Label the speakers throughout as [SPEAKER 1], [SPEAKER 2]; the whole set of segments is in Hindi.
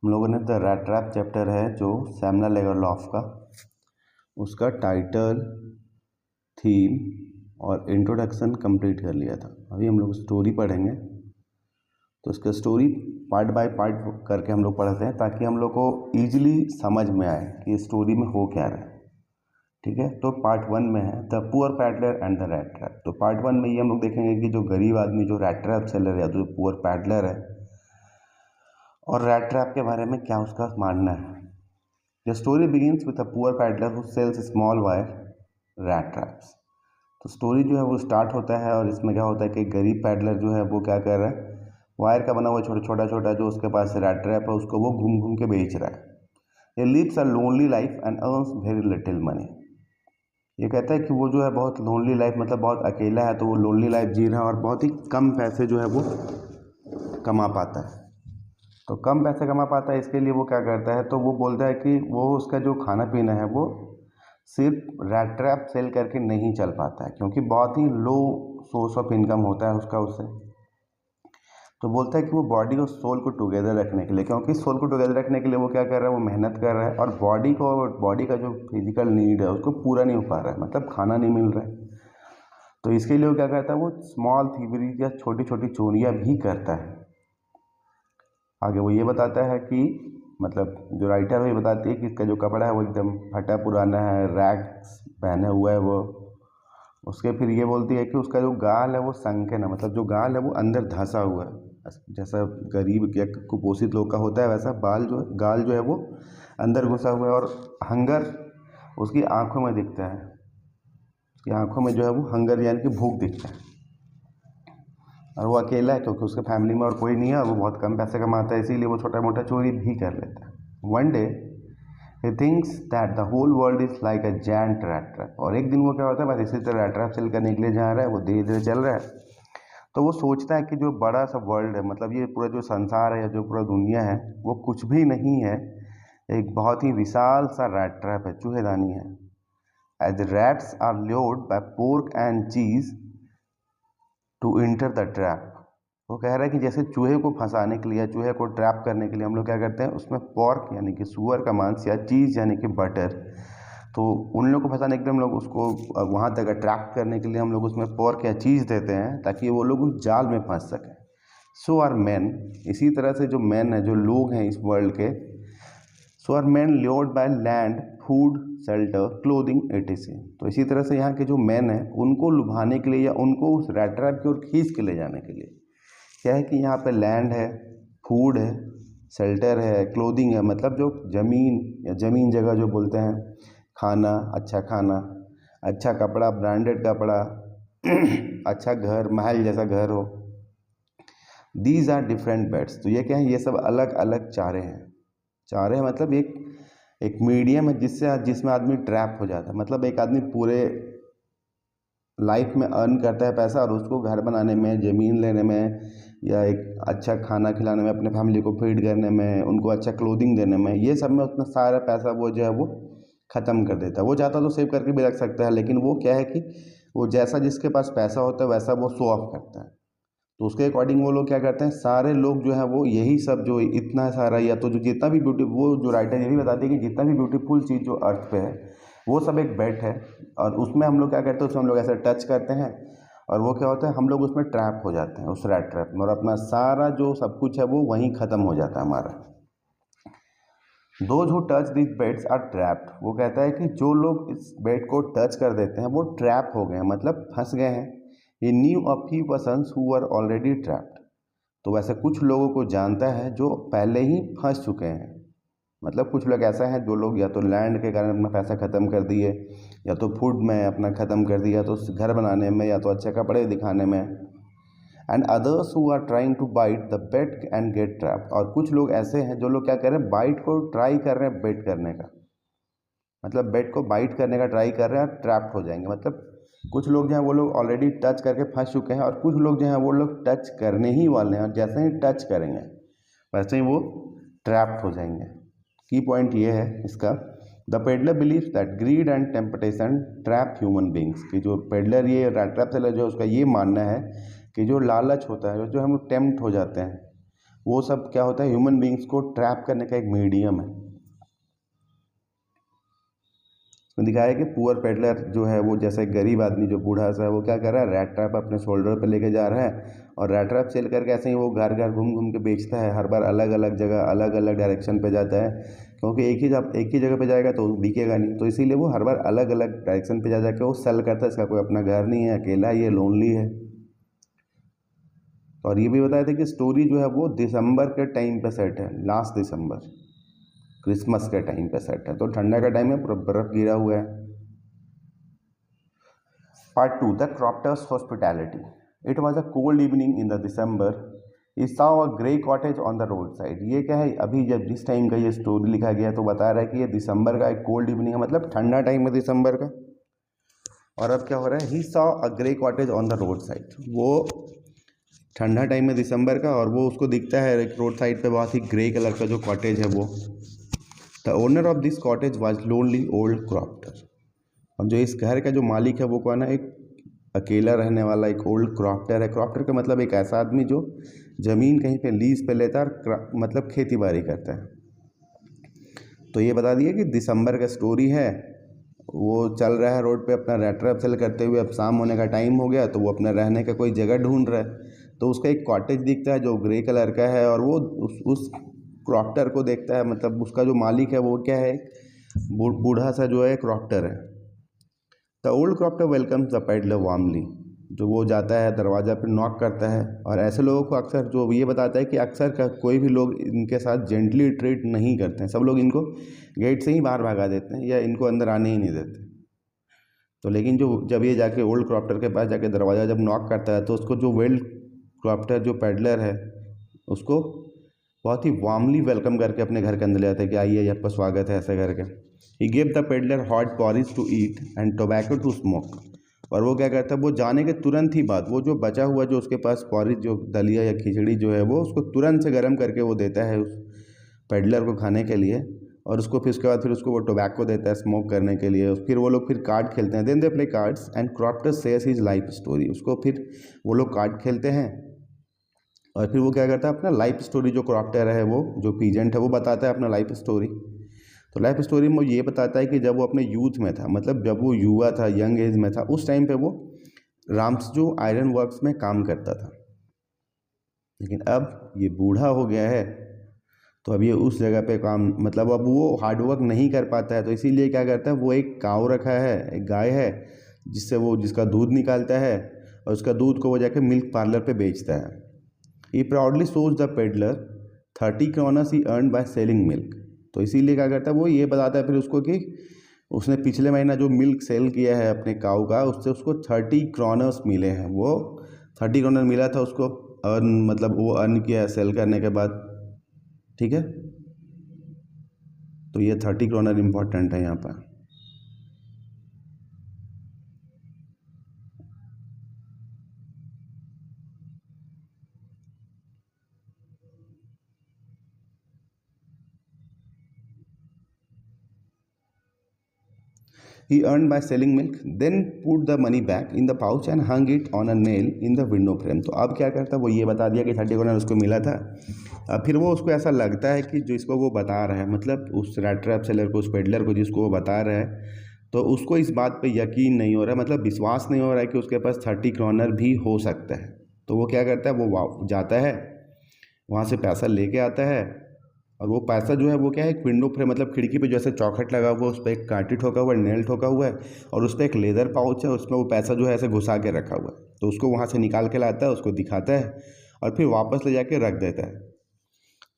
[SPEAKER 1] हम लोगों ने द रैट ट्रैप चैप्टर है जो सैमुअल लेगरलॉफ का, उसका टाइटल, थीम और इंट्रोडक्शन कंप्लीट कर लिया था। अभी हम लोग स्टोरी पढ़ेंगे, तो इसका स्टोरी पार्ट बाय पार्ट करके हम लोग पढ़ते हैं ताकि हम लोग को ईजिली समझ में आए कि स्टोरी में हो क्या रहा है। ठीक है, तो पार्ट 1 में है the poor peddler and the rat trap. तो पार्ट 1 में ये हम लोग देखेंगे कि जो गरीब आदमी जो रैट ट्रैप सेलर है, जो पुअर पैडलर है, और रैट ट्रैप के बारे में क्या उसका मानना है। The story begins with a poor peddler who sells small wire rat traps. तो स्टोरी जो है वो स्टार्ट होता है और इसमें क्या होता है कि गरीब पैडलर जो है वो क्या कर रहा है, वायर का बना हुआ छोटा छोटा जो उसके पास रैट ट्रैप है उसको वो घूम घूम के बेच रहा है। ये lives a lonely life and earns very little money. ये कहता है कि वो जो है बहुत लोनली लाइफ, मतलब बहुत अकेला है, तो वो लोनली लाइफ जी रहा है और बहुत ही कम पैसे जो है वो कमा पाता है। तो कम पैसे कमा पाता है, इसके लिए वो क्या करता है, तो वो बोलता है कि वो उसका जो खाना पीना है वो सिर्फ रैट ट्रैप सेल करके नहीं चल पाता है, क्योंकि बहुत ही लो सोर्स ऑफ इनकम होता है उसका उससे। तो बोलता है कि वो बॉडी और सोल को टुगेदर रखने के लिए, क्योंकि सोल को टुगेदर रखने के लिए वो क्या कर रहा है, वो मेहनत कर रहा है और बॉडी का जो फिजिकल नीड है उसको पूरा नहीं हो पा रहा है, मतलब खाना नहीं मिल रहा है। तो इसके लिए वो क्या करता है, वो स्मॉल थीवरी या छोटी छोटी चोरियाँ भी करता है। आगे वो ये बताता है कि मतलब जो राइटर है ये बताती है कि इसका जो कपड़ा है वो एकदम फटा पुराना है, रैग्स पहने हुआ है वो। उसके फिर ये बोलती है कि उसका जो गाल है वो संकन है, मतलब जो गाल है वो अंदर धंसा हुआ है, जैसा गरीब या कुपोषित लोग का होता है वैसा गाल जो है वो अंदर घुसा हुआ है। और हंगर उसकी आंखों में दिखता है, उसकी आंखों में जो है वो हंगर यानी कि भूख दिखता है। और वो अकेला है क्योंकि उसके फैमिली में और कोई नहीं है और वो बहुत कम पैसे कमाता है, इसीलिए वो छोटा मोटा चोरी भी कर लेता है। One day he thinks that the whole world is like a giant rat trap. और एक दिन वो क्या होता है, बस इसी तरह रैट ट्रैप सेल करने के लिए जा रहा है, वो धीरे धीरे चल रहा है। तो वो सोचता है कि जो बड़ा सा वर्ल्ड है, मतलब ये पूरा जो संसार है, जो पूरा दुनिया है, वो कुछ भी नहीं है, एक बहुत ही विशाल सा रैट ट्रैप है, चूहेदानी है। As the rats are lured by pork and cheese to enter the trap. वो कह रहा है कि जैसे चूहे को फंसाने के लिए, चूहे को ट्रैप करने के लिए हम लोग क्या करते हैं, उसमें पॉर्क यानी कि सुअर का मांस या चीज़ यानी कि बटर, तो उन लोग को फंसाने के लिए हम लोग उसको वहाँ तक अट्रैक्ट करने के लिए हम लोग उसमें पॉर्क या चीज़ देते हैं ताकि वो लोग उस जाल में फंस सकें। सो आर मैन, इसी तरह से जो मैन है, जो लोग हैं इस वर्ल्ड के, so are man lured by land, food, shelter, clothing etc. तो इसी तरह से यहाँ के जो मैन हैं उनको लुभाने के लिए या उनको उस रैट ट्रैप की ओर खींच के ले जाने के लिए क्या है कि यहाँ पे लैंड है, फूड है, शेल्टर है, क्लोथिंग है, मतलब जो ज़मीन या ज़मीन जगह जो बोलते हैं, खाना, अच्छा कपड़ा, ब्रांडेड कपड़ा, अच्छा घर, महल जैसा घर हो। These are different baits. तो ये क्या है, ये सब अलग अलग चारे हैं। चारे मतलब एक मीडियम है जिसमें आदमी ट्रैप हो जाता है, मतलब एक आदमी पूरे लाइफ में अर्न करता है पैसा और उसको घर बनाने में, ज़मीन लेने में, या एक अच्छा खाना खिलाने में, अपने फैमिली को फीड करने में, उनको अच्छा क्लोथिंग देने में, ये सब में उतना सारा पैसा वो जो है वो ख़त्म कर देता है। वो चाहता तो सेव करके भी रख सकता है, लेकिन वो क्या है कि वो जैसा जिसके पास पैसा होता है वैसा वो शो ऑफ करता है। तो उसके अकॉर्डिंग वो लोग क्या करते हैं, सारे लोग जो है वो यही सब जो इतना सारा, या तो जो जितना भी ब्यूटी, वो जो राइटर ये भी बताती है कि जितना भी ब्यूटीफुल चीज़ जो अर्थ पे है वो सब एक बेट है, और उसमें हम लोग क्या करते हैं, उसमें हम लोग ऐसे टच करते हैं और वो क्या होता है, हम लोग उसमें ट्रैप हो जाते हैं, उस रैट ट्रैप में, और अपना सारा जो सब कुछ है वो वहीं ख़त्म हो जाता है हमारा। Those who touch this baits are trapped. वो कहता है कि जो लोग इस बेड को टच कर देते हैं वो ट्रैप हो गए हैं, मतलब फंस गए हैं। ये knew a few persons who are already trapped. तो वैसे कुछ लोगों को जानता है जो पहले ही फंस चुके हैं, मतलब कुछ लोग ऐसा हैं जो लोग या तो लैंड के कारण अपना पैसा ख़त्म कर दिए, या तो फूड में अपना ख़त्म कर दिया, तो घर बनाने में, या तो अच्छे कपड़े दिखाने में। And others who are trying to bite the bait and get trapped. और कुछ लोग ऐसे हैं जो लोग क्या कर रहे हैं, बाइट को ट्राई कर रहे हैं बेट करने का, मतलब बेट को बाइट करने का ट्राई कर रहे हैं और ट्रैप्ड हो जाएंगे। मतलब कुछ लोग जो हैं वो लोग ऑलरेडी टच करके फंस चुके हैं, और कुछ लोग जो हैं वो लोग टच करने ही वाले हैं, और जैसे ही टच करेंगे वैसे ही वो ट्रैप्ड हो जाएंगे। की पॉइंट ये है इसका, the peddler believes that grid and temptation trap human beings. कि जो पेडलर, ये ट्रैप सेलर जो उसका ये मानना है कि जो लालच होता है, जो हम लोग टेम्प्ट हो जाते हैं, वो सब क्या होता है, ह्यूमन बींग्स को ट्रैप करने का एक मीडियम है। दिखाया कि पुअर पेडलर जो है वो जैसे गरीब आदमी जो बूढ़ा सा है वो क्या कर रहा है, रैट ट्रैप अपने शोल्डर पे लेके जा रहा है और रैट ट्रैप सेल करके ऐसे ही वो घर घर घूम घूम के बेचता है। हर बार अलग अलग जगह अलग अलग डायरेक्शन पे जाता है, क्योंकि एक ही जगह पे जाएगा तो बिकेगा नहीं, तो इसीलिए वो हर बार अलग अलग डायरेक्शन पे जा जाके वो सेल करता है। इसका कोई अपना घर नहीं है, अकेला है, ये लोनली है। और ये भी बताया था कि स्टोरी जो है वो दिसंबर के टाइम पे सेट है, लास्ट दिसंबर, क्रिसमस के टाइम पे सेट है, तो ठंडा का टाइम है, पूरा बर्फ गिरा हुआ है। Part 2, The Cropters Hospitality. It was a cold evening in the December. He saw a grey cottage on the roadside. ये क्या है, अभी जब जिस टाइम का ये स्टोरी लिखा गया तो बता रहा है कि ये दिसंबर का एक कोल्ड इवनिंग है, मतलब ठंडा टाइम है दिसंबर का। और अब क्या हो रहा है, he saw a grey cottage on the road side. वो ठंडा टाइम है दिसंबर का और वो उसको दिखता है एक रोड साइड पे बहुत ही ग्रे कलर का जो कॉटेज है वो। The owner of this cottage was lonely old क्रॉप्टर। और जो इस घर का जो मालिक है वो कौन है, एक अकेला रहने वाला एक ओल्ड क्रॉप्टर है। क्रॉप्टर का मतलब एक ऐसा आदमी जो ज़मीन कहीं पे लीज पे लेता है और मतलब खेती बाड़ी करता है। तो ये बता दिया कि दिसंबर का स्टोरी है, वो चल रहा है रोड पे अपना रैट ट्रैप सेल करते हुए। अब शाम होने का टाइम हो गया तो वो अपना रहने का कोई जगह ढूंढ रहा है, तो उसका एक कॉटेज दिखता है जो ग्रे कलर का है और वो उस क्रॉप्टर को देखता है। मतलब उसका जो मालिक है वो क्या है, बूढ़ा सा जो है क्रॉप्टर है। The old क्रॉप्टर welcomes the peddler warmly. जो वो जाता है दरवाज़ा पर नॉक करता है, और ऐसे लोगों को अक्सर जो ये बताता है कि अक्सर का कोई भी लोग इनके साथ जेंटली ट्रीट नहीं करते हैं, सब लोग इनको गेट से ही बाहर भगा देते हैं या इनको अंदर आने ही नहीं देते। तो लेकिन जो जब ये जाके ओल्ड क्रॉप्टर के पास जाके दरवाज़ा जब नॉक करता है तो उसको जो वेल्ड क्रॉप्टर जो पेडलर है उसको बहुत ही वार्मली वेलकम करके अपने घर के अंदर ले जाते हैं कि आइए आपका स्वागत है ऐसे करके। He give the peddler hot porridge to eat and tobacco to smoke. और वो क्या करता है, वो जाने के तुरंत ही बाद वो जो बचा हुआ जो उसके पास पॉरिज जो दलिया या खिचड़ी जो है वो उसको तुरंत से गर्म करके वो देता है उस पेडलर को खाने के लिए। और उसको फिर उसके बाद फिर उसको वो टोबैको देता है स्मोक करने के लिए। फिर वो लोग फिर कार्ड खेलते हैं, then they play cards and crofter shares his life story. उसको फिर वो लोग कार्ड खेलते हैं और फिर वो क्या करता है अपना लाइफ स्टोरी, जो क्रॉप्टर है वो जो पीजेंट है वो बताता है अपना लाइफ स्टोरी। तो लाइफ स्टोरी में वो ये बताता है कि जब वो अपने यूथ में था, मतलब जब वो युवा था, यंग एज में था, उस टाइम पे वो राम्सजो आयरन वर्क्स में काम करता था। लेकिन अब ये बूढ़ा हो गया है तो अब ये उस जगह पे काम, मतलब अब वो हार्ड वर्क नहीं कर पाता है, तो इसीलिए क्या करता है, वो एक काऊ रखा है, एक गाय है जिससे वो जिसका दूध निकालता है और उसका दूध को वो जाके मिल्क पार्लर पे बेचता है। He proudly shows the peddler 30 kroners he earn by selling milk. तो इसीलिए क्या करता है, वो ये बताता है फिर उसको कि उसने पिछले महीना जो मिल्क सेल किया है अपने काऊ का, उससे उसको 30 kroners मिले हैं। वो 30 kroners मिला था उसको अर्न, मतलब वो अर्न किया है सेल करने के बाद। ठीक है, तो ये 30 kroners इम्पॉर्टेंट है यहाँ पर। He earned by selling milk, then put the money back in the pouch and hung it on a nail in the window frame। तो अब क्या करता है, वो ये बता दिया कि 30 kroners उसको मिला था। अब फिर वो उसको ऐसा लगता है कि जो इसको वो बता रहा है, मतलब उस रैट ट्रैप सेलर को, उस पेडलर को जिसको वो बता रहा है, तो उसको इस बात पे यकीन नहीं हो रहा है, मतलब विश्वास नहीं हो रहा है कि उसके पास 30 kroners भी हो सकता है। तो वो क्या करता है, वो जाता है वहाँ से पैसा लेके आता है, और वो पैसा जो है वो क्या है, एक विंडो फ्रेम, मतलब खिड़की पे जैसे चौखट लगा हुआ है, उस पर एक कांटी ठोका हुआ है, नेल ठोका हुआ है, और उस पर एक लेदर पाउच है, उसमें वो पैसा जो है ऐसे घुसा के रखा हुआ है। तो उसको वहाँ से निकाल के लाता है, उसको दिखाता है और फिर वापस ले जाके रख देता है।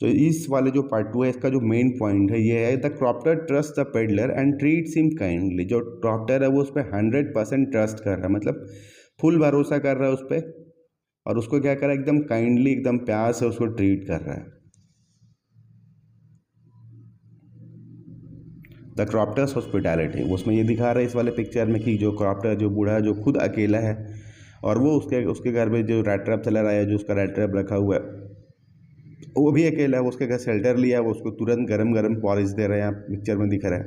[SPEAKER 1] तो इस वाले जो पार्ट 2 है, इसका जो मेन पॉइंट है ये है, the क्रॉप्टर trust the peddler and treats him kindly. जो क्रॉप्टर है वो उस पर 100% ट्रस्ट कर रहा है, मतलब फुल भरोसा कर रहा है उस पर, और उसको क्या कर रहा है, एकदम काइंडली, एकदम प्यार से उसको ट्रीट कर रहा है। द क्रॉप्टर्स हॉस्पिटैलिटी, उसमें ये दिखा रहा है इस वाले पिक्चर में कि जो क्रॉप्टर, जो बूढ़ा है, जो खुद अकेला है, और वो उसके घर में जो रैट ट्रैप चला रहा है, जो उसका रैट ट्रैप रखा हुआ है, वो भी अकेला है। वो उसके घर शेल्टर लिया है, वो उसको तुरंत गरम गरम पॉरिज दे रहे हैं, यहाँ पिक्चर में दिख रहा है।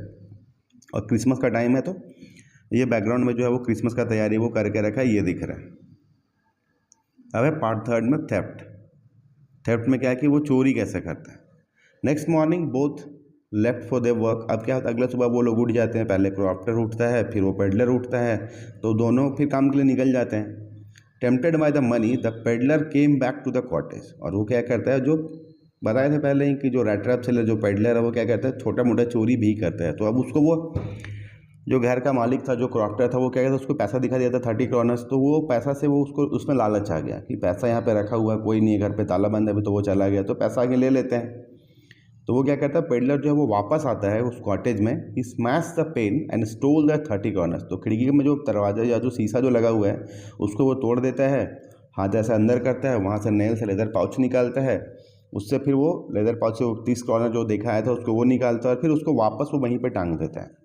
[SPEAKER 1] और क्रिसमस का टाइम है तो ये बैकग्राउंड में जो है वो क्रिसमस का तैयारी वो करके रखा है, ये दिख रहा है। अब है पार्ट 3 में थेफ्ट। थेफ्ट में क्या है कि वो चोरी कैसे करता है। Next morning both left for their work. अब क्या होता है, अगले सुबह वो लोग उठ जाते हैं, पहले क्रॉफ्टर उठता है, फिर वो पेडलर उठता है, तो दोनों फिर काम के लिए निकल जाते हैं। Tempted by the money the peddler came back to the cottage. और वो क्या करता है, जो बताए थे पहले ही कि जो रेट ट्रैप सेलर जो पेडलर है वो क्या करता है, छोटा मोटा चोरी भी करता है। तो अब उसको वो जो घर का मालिक था, जो क्रॉफ्टर था, वो क्या कहता है, उसको पैसा दिखा दिया था 30 क्रॉनर्स। तो वो पैसा से वो उसको उसमें लालच आ गया कि पैसा यहाँ पे रखा हुआ है, कोई नहीं है घर पे, ताला बंद है अभी, तो वो चला गया, तो पैसा आगे ले लेते हैं। तो वो क्या करता है, पेडलर जो है वो वापस आता है उस कॉटेज में, he smash the pane and stole the 30 kroners. तो खिड़की में जो दरवाजा या जो शीशा जो लगा हुआ है उसको वो तोड़ देता है, हाथ ऐसे अंदर करता है, वहाँ से नेल से लेदर पाउच निकालता है, उससे फिर वो लेदर पाउच से 30 क्रॉनर जो देखा आया था उसको वो निकालता है और फिर उसको वापस वो वहीं पर टांग देता है।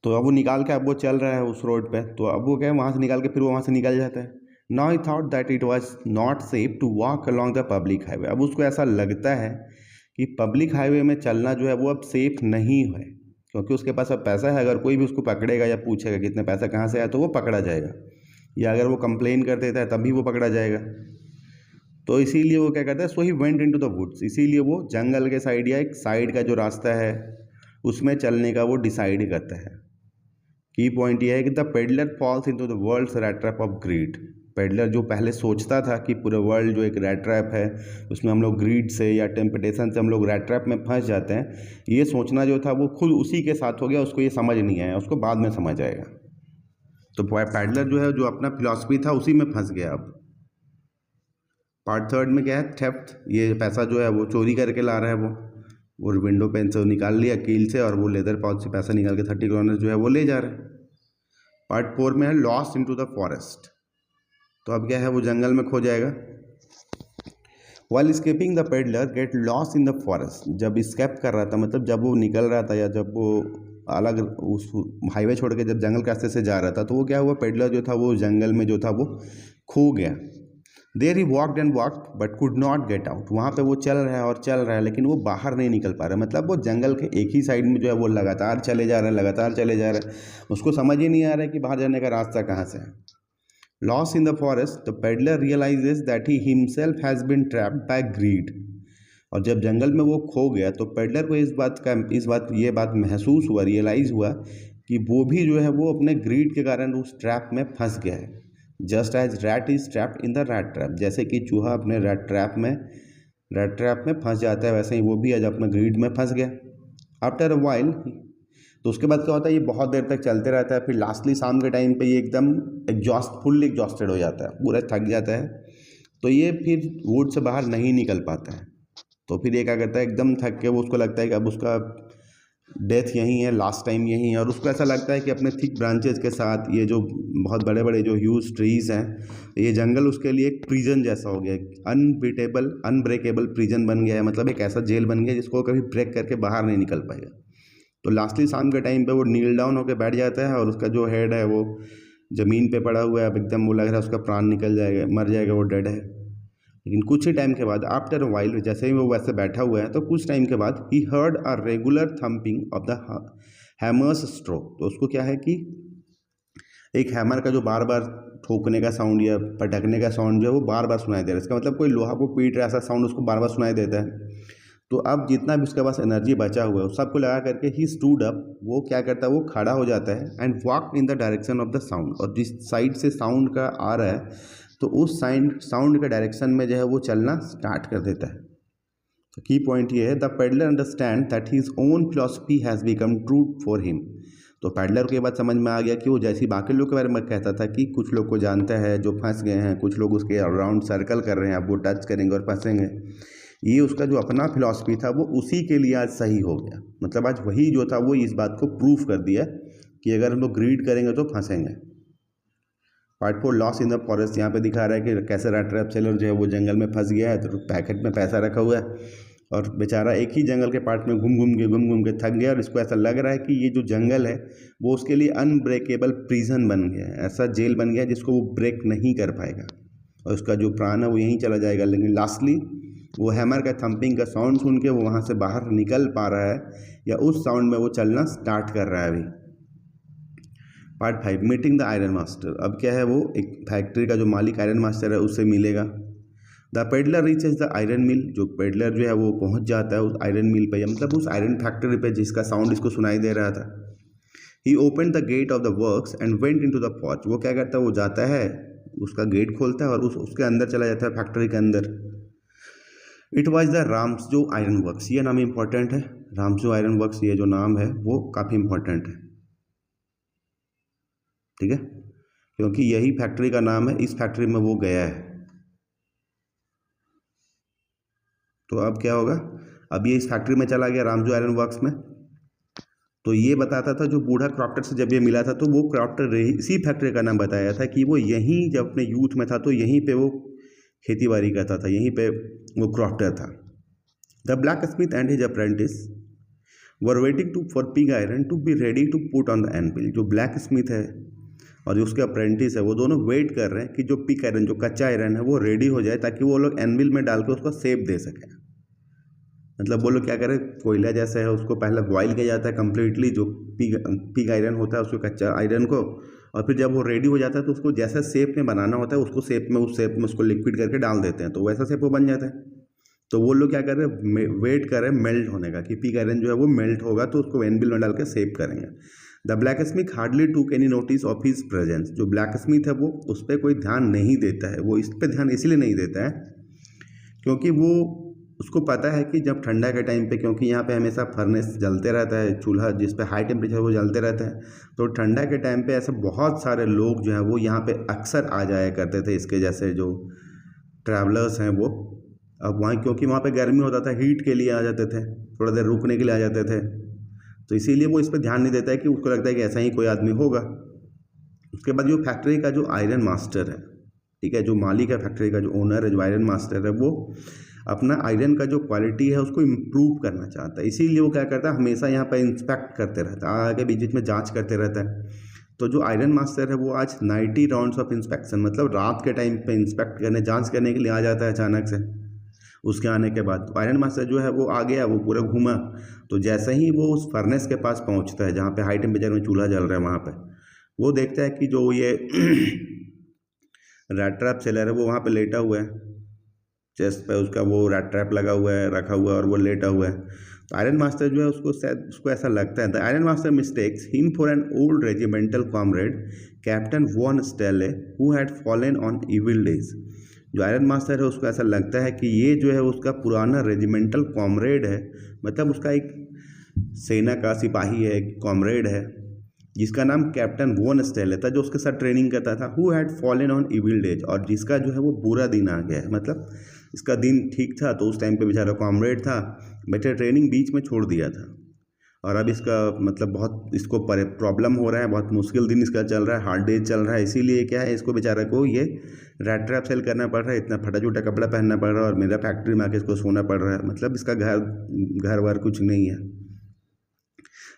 [SPEAKER 1] तो अब वो निकाल के अब वो चल रहा है उस रोड पे, तो अब वो क्या है, वहाँ से निकाल के फिर वो वहाँ से निकल जाता है। Now he thought that it was not safe to walk along the public highway. अब उसको ऐसा लगता है कि पब्लिक हाईवे में चलना जो है वो अब सेफ नहीं है, क्योंकि उसके पास अब पैसा है, अगर कोई भी उसको पकड़ेगा या पूछेगा कितने पैसा कहाँ से आया तो वो पकड़ा जाएगा, या अगर वो कंप्लेन कर देता है तभी वो पकड़ा जाएगा। तो इसीलिए वो क्या करता है, so he went into the woods, इसीलिए वो जंगल के साइड या एक साइड का जो रास्ता है उसमें चलने का वो डिसाइड करता है। की पॉइंट ये है कि the peddler falls into the world's rat trap of greed. Peddler जो पहले सोचता था कि पूरा वर्ल्ड जो एक रैट ट्रैप है, उसमें हम लोग ग्रीड से या टेम्पटेशन से हम लोग रैट ट्रैप में फंस जाते हैं, ये सोचना जो था वो खुद उसी के साथ हो गया, उसको ये समझ नहीं आया, उसको बाद में समझ आएगा। तो पेडलर जो है जो अपना फिलॉसफी था उसी में फंस गया। अब पार्ट थर्ड में क्या है, थेफ्ट। ये पैसा जो है वो चोरी करके ला रहा है, वो विंडो पेन से निकाल लिया कील से, और वो लेदर पाउच से पैसा निकाल के 30 क्रॉनर जो है वो ले जा रहा है। पार्ट 4 में है लॉस्ट इनटू द फॉरेस्ट। तो अब क्या है, वो जंगल में खो जाएगा। While escaping the peddler get lost in the forest. जब स्केप कर रहा था, मतलब जब वो निकल रहा था या जब वो अलग उस हाईवे छोड़ के जब जंगल के रास्ते से जा रहा था, तो वो क्या हुआ, पेडलर जो था वो जंगल में जो था वो खो गया। There he walked and walked but could not get out. वहाँ पे वो चल रहा है और चल रहा है, लेकिन वो बाहर नहीं निकल पा रहा है। मतलब वो जंगल के एक ही साइड में जो है वो लगातार चले जा रहा है, लगातार चले जा रहा है, उसको समझ ही नहीं आ रहा है कि बाहर जाने का रास्ता कहाँ से है। Lost in the forest the peddler realises that he himself has been trapped by greed. और जब जंगल में वो खो गया तो पेडलर को ये बात महसूस हुआ, रियलाइज़ हुआ कि वो भी जो है वो अपने ग्रीड के कारण उस ट्रैप में फंस गया है। Just as rat is trapped in the rat trap. जैसे कि चूहा अपने रैट ट्रैप में फंस जाता है, वैसे ही वो भी आज अपने ग्रीड में फंस गया। आफ्टर अ वाइल, तो उसके बाद क्या होता है, ये बहुत देर तक चलते रहता है, फिर लास्टली शाम के टाइम पे ये एकदम फुल्ली एग्जॉस्टेड हो जाता है, पूरा थक जाता है। तो ये फिर वुड से बाहर नहीं निकल पाता है। तो फिर ये क्या करता है, एकदम थक के वो, उसको लगता है कि अब उसका डेथ यहीं है, लास्ट टाइम यहीं है, और उसको ऐसा लगता है कि अपने थिक ब्रांचेस के साथ ये जो बहुत बड़े बड़े जो ह्यूज ट्रीज़ हैं, ये जंगल उसके लिए एक प्रिजन जैसा हो गया, अनब्रेकेबल प्रिजन बन गया है। मतलब एक ऐसा जेल बन गया जिसको कभी ब्रेक करके बाहर नहीं निकल पाएगा। तो लास्टली शाम के टाइम पे वो नील डाउन होकर बैठ जाता है, और उसका जो हेड है वो ज़मीन पे पड़ा हुआ है। अब एकदम वो लग रहा है उसका प्राण निकल जाएगा, मर जाएगा, वो डेड है। लेकिन कुछ ही टाइम के बाद, आफ्टर अ वाइल, जैसे ही वो वैसे बैठा हुआ है, तो कुछ टाइम के बाद he heard a regular thumping of the hammers stroke. तो उसको क्या है कि एक हैमर का जो बार बार ठोकने का साउंड या पटकने का साउंड जो है वो बार बार सुनाई दे रहा है। इसका मतलब कोई लोहा को पीट रहा है, ऐसा साउंड उसको बार बार सुनाई देता है। तो अब जितना भी उसके पास एनर्जी बचा हुआ है उस सबको लगा करके ही स्टूड अप, वो क्या करता है, वो खड़ा हो जाता है and walk in the direction of the sound. और जिस साइड से साउंड का आ रहा है तो उस साउंड के डायरेक्शन में जो है वो चलना स्टार्ट कर देता है। तो की पॉइंट ये है, the peddler understand that his own philosophy has become true for him. तो पेडलर को ये बात समझ में आ गया कि वो जैसी बाकी लोग के बारे में कहता था कि कुछ लोग को जानता है जो फंस गए हैं, कुछ लोग उसके अराउंड सर्कल कर रहे हैं, अब वो टच करेंगे और फंसेंगे, ये उसका जो अपना फिलॉसफी था वो उसी के लिए आज सही हो गया। मतलब आज वही जो था वो इस बात को प्रूफ कर दिया कि अगर हम लोग ग्रीड करेंगे तो फंसेंगे। Part 4 lost in the forest, यहाँ पे दिखा रहा है कि कैसे रैट ट्रैप सेलर जो है वो जंगल में फंस गया है, तो पैकेट में पैसा रखा हुआ है और बेचारा एक ही जंगल के पार्ट में घूम घूम के थक गया, और इसको ऐसा लग रहा है कि ये जो जंगल है वो उसके लिए अनब्रेकेबल प्रिजन बन गया है, ऐसा जेल बन गया है जिसको वो ब्रेक नहीं कर पाएगा, और उसका जो प्राण है वो यहीं चला जाएगा। लेकिन लास्टली वो हैमर का थम्पिंग का साउंड सुन के वो वहाँ से बाहर निकल पा रहा है, या उस साउंड में वो चलना स्टार्ट कर रहा है अभी। Part 5 meeting the iron master. अब क्या है, वो एक फैक्ट्री का जो मालिक आयरन मास्टर है उससे मिलेगा, the peddler reaches the iron mill, जो पेडलर जो है वो पहुंच जाता है उस आयरन मिल पे, मतलब उस आयरन फैक्ट्री पे जिसका साउंड इसको सुनाई दे रहा था। He open the gate of the works and went into the forge, वो क्या करता है, वो जाता है, उसका गेट खोलता है और उसके अंदर चला जाता है, फैक्ट्री के अंदर। It was the Ramsjo iron works, ये नाम इंपॉर्टेंट है, रामसो आयरन वर्क्स ये जो नाम है वो काफ़ी इंपॉर्टेंट है, ठीक है, क्योंकि यही फैक्ट्री का नाम है, इस फैक्ट्री में वो गया है। तो अब क्या होगा, अब ये इस फैक्ट्री में चला गया रामसो आयरन वर्क्स में। तो ये बताता था जो बूढ़ा क्रॉफ्टर से जब ये मिला था, तो वो क्रॉफ्टर इसी फैक्ट्री का नाम बताया था कि वो यहीं जब अपने यूथ में था तो यहीं पे वो खेती बाड़ी करता था, यहीं पे वो क्रॉफ्टर था। The blacksmith and his apprentice were waiting to for pig iron to be ready to put on the anvil, जो ब्लैक स्मिथ है और जो उसके अप्रेंटिस है वो दोनों वेट कर रहे हैं कि जो पिग आयरन, जो कच्चा आयरन है वो रेडी हो जाए, ताकि वो लोग एनविल में डाल के उसको शेप दे सकें। मतलब वो लोग क्या करें, कोयला जैसा है उसको पहले बॉईल किया जाता है कम्प्लीटली, जो पिग आयरन होता है उसको, कच्चा आयरन को, और फिर जब वो रेडी हो जाता है तो उसको जैसा शेप में बनाना होता है उसको शेप में, उस शेप में उसको लिक्विड करके डाल देते हैं, तो वैसा शेप वो बन जाता है। तो वो लोग क्या कर रहे हैं, वेट कर रहे हैं मेल्ट होने का, कि पिग आयरन जो है वो मेल्ट होगा तो उसको एनविल में डाल के शेप करेंगे। द ब्लैक स्मिथ हार्डली टूक any notice of his presence, जो ब्लैक स्मिथ है वो उस पर कोई ध्यान नहीं देता है, वो इस पर ध्यान इसलिए नहीं देता है क्योंकि वो उसको पता है कि जब ठंडा के टाइम पे, क्योंकि यहाँ पे हमेशा फर्नेस जलते रहता है, चूल्हा जिस पे हाई टेम्परेचर वो जलते रहता है, तो ठंडा के टाइम पे ऐसे बहुत सारे लोग जो हैं वो यहाँ पे अक्सर आ जाया करते थे, इसके जैसे जो ट्रैवलर्स हैं वो। अब वहाँ क्योंकि वहाँ पे गर्मी होता था, हीट के लिए आ जाते थे, थोड़ा देर रुकने के लिए आ जाते थे, तो इसीलिए वो इस पर ध्यान नहीं देता है, कि उसको लगता है कि ऐसा ही कोई आदमी होगा। उसके बाद जो फैक्ट्री का जो आयरन मास्टर है, ठीक है, जो मालिक है फैक्ट्री का, जो ओनर है, जो आयरन मास्टर है, वो अपना आयरन का जो क्वालिटी है उसको इम्प्रूव करना चाहता है, इसीलिए वो क्या करता है, हमेशा यहाँ पर इंस्पेक्ट करते रहता है, आगे बीच बीच में जांच करते रहता है। तो जो आयरन मास्टर है वो आज 90 राउंड्स ऑफ इंस्पेक्शन, मतलब रात के टाइम पे इंस्पेक्ट करने, जांच करने के लिए आ जाता है अचानक से। उसके आने के बाद आयरन मास्टर जो है वो आ गया, वो पूरा घूमा, तो जैसे ही वो उस फर्नेस के पास पहुँचता है जहाँ पे हाई टेम्परेचर में चूल्हा जल रहा है, वहाँ पर वो देखता है कि जो ये रैट ट्रैप सेलर है वो वहाँ पे लेटा हुआ है, चेस्ट पे उसका वो रैट ट्रैप लगा हुआ है, रखा हुआ है, और वो लेटा हुआ है। तो आयरन मास्टर जो है उसको शायद उसको ऐसा लगता है, the ironmaster mistakes him for an old regimental comrade captain von Stahle who had fallen on evil days. जो आयरन मास्टर है उसको ऐसा लगता है कि ये जो है उसका पुराना रेजिमेंटल कॉमरेड है, मतलब उसका एक सेना का सिपाही है, एक कॉमरेड है, जिसका नाम कैप्टन वॉन स्टेले था, जो उसके साथ ट्रेनिंग करता था, who had fallen on evil days, और जिसका जो है वो बुरा दिन आ गया है, मतलब इसका दिन ठीक था तो उस टाइम पे बेचारा कॉमरेड था, बेचारा ट्रेनिंग बीच में छोड़ दिया था, और अब इसका मतलब बहुत इसको प्रॉब्लम हो रहा है, बहुत मुश्किल दिन इसका चल रहा है, हार्ड डेज चल रहा है, इसीलिए क्या है, इसको बेचारा को ये रैट ट्रैप सेल करना पड़ रहा है, इतना फटा चूटा कपड़ा पहनना पड़ रहा है, और मेरा फैक्ट्री में आके इसको सोना पड़ रहा है, मतलब इसका घर वर कुछ नहीं है।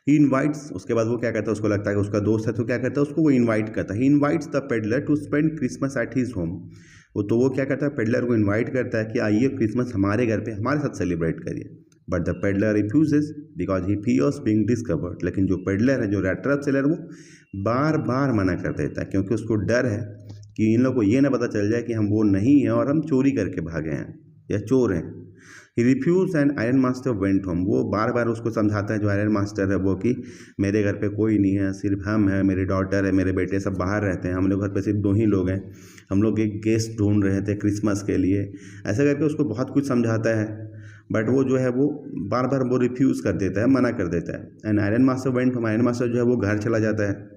[SPEAKER 1] ही इन्वाइट्स, उसके बाद वो क्या कहता है, उसको लगता है कि उसका दोस्त है तो क्या करता है, उसको वो इन्वाइट करता है, he invites the peddler to spend Christmas at his home. वो क्या करता है, पेडलर को इन्वाइट करता है कि आइए क्रिसमस हमारे घर पे हमारे साथ सेलिब्रेट करिए, but the peddler refuses because he fears being discovered. लेकिन जो पेडलर है, जो रैट ट्रैप सेलर, वो बार बार मना कर देता है, क्योंकि उसको डर है कि इन लोग को ये ना पता चल जाए कि हम वो नहीं हैं और हम चोरी करके भागे हैं या चोर हैं। He refuse and ironmaster went home, वो बार बार उसको समझाता है जो आयरन मास्टर है वो, कि मेरे घर पे कोई नहीं है, सिर्फ हम हैं, मेरी डॉटर है, मेरे बेटे सब बाहर रहते हैं, हम लोग घर पे सिर्फ 2 ही लोग हैं, हम लोग एक गेस्ट ढूंढ रहे थे क्रिसमस के लिए, ऐसा करके उसको बहुत कुछ समझाता है, बट वो जो है वो बार बार वो रिफ्यूज़ कर देता है, मना कर देता है। And ironmaster went home, iron master जो है वो घर चला जाता है।